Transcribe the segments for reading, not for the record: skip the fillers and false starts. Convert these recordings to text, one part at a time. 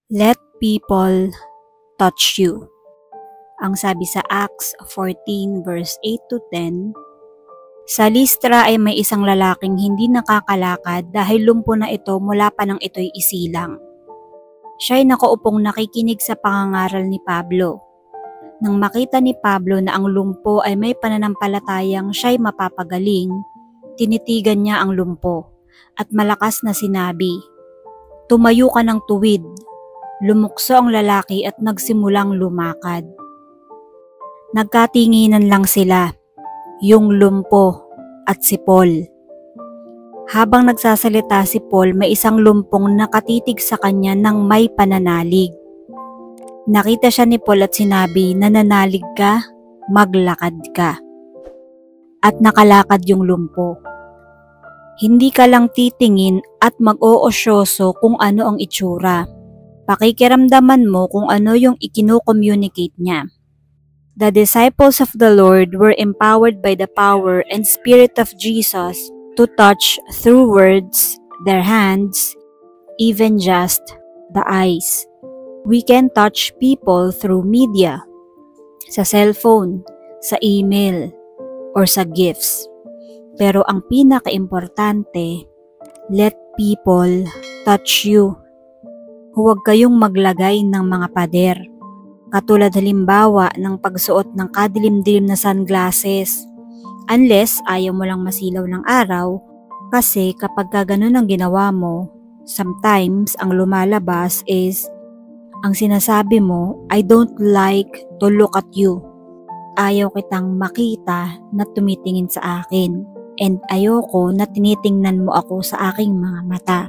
Let people touch you. Ang sabi sa Acts 14 verse 8 to 10, sa Listra ay may isang lalaking hindi nakakalakad dahil lumpo na ito mula pa nang ito'y isilang. Siya'y nakaupong nakikinig sa pangangaral ni Pablo. Nang makita ni Pablo na ang lumpo ay may pananampalatayang siya'y mapapagaling, tinitigan niya ang lumpo at malakas na sinabi, "Tumayo ka ng tuwid." Lumukso ang lalaki at nagsimulang lumakad. Nagkatinginan lang sila, yung lumpo at si Paul. Habang nagsasalita si Paul, may isang lumpong nakatitig sa kanya ng may pananalig. Nakita siya ni Paul at sinabi, "Nananalig ka, maglakad ka." At nakalakad yung lumpo. Hindi ka lang titingin at mag-oosyoso kung ano ang itsura. Pakikiramdaman mo kung ano yung ikino-communicate niya. The disciples of the Lord were empowered by the power and Spirit of Jesus to touch through words, their hands, even just the eyes. We can touch people through media, sa cellphone, sa email, or sa gifts. Pero ang pinaka-importante, let people touch you. Huwag kayong maglagay ng mga pader. Katulad halimbawa ng pagsuot ng kadilim-dilim na sunglasses. Unless ayaw mo lang masilaw ng araw, kasi kapag ganun ang ginawa mo, sometimes ang lumalabas is, ang sinasabi mo, "I don't like to look at you." Ayaw kitang makita na tumitingin sa akin. And ayoko na tinitingnan mo ako sa aking mga mata.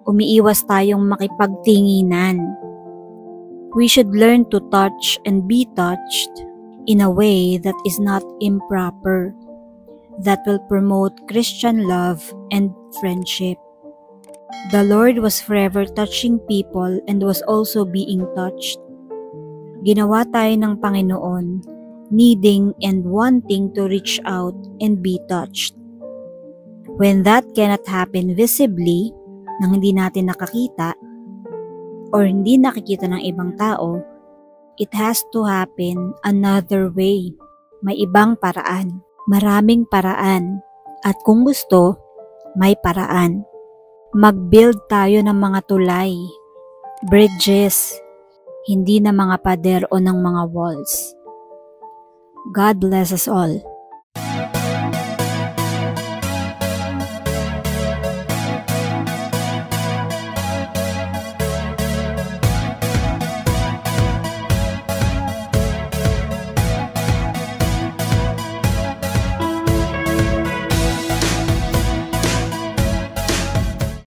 Umiiwas tayong makipagtinginan. We should learn to touch and be touched in a way that is not improper, that will promote Christian love and friendship. The Lord was forever touching people and was also being touched. Ginawa tayo ng Panginoon, needing and wanting to reach out and be touched. When that cannot happen visibly, nang hindi natin nakakita, or hindi nakikita ng ibang tao, it has to happen another way. May ibang paraan, maraming paraan, at kung gusto, may paraan. Mag-build tayo ng mga tulay, bridges, hindi na mga pader o ng mga walls. God bless us all.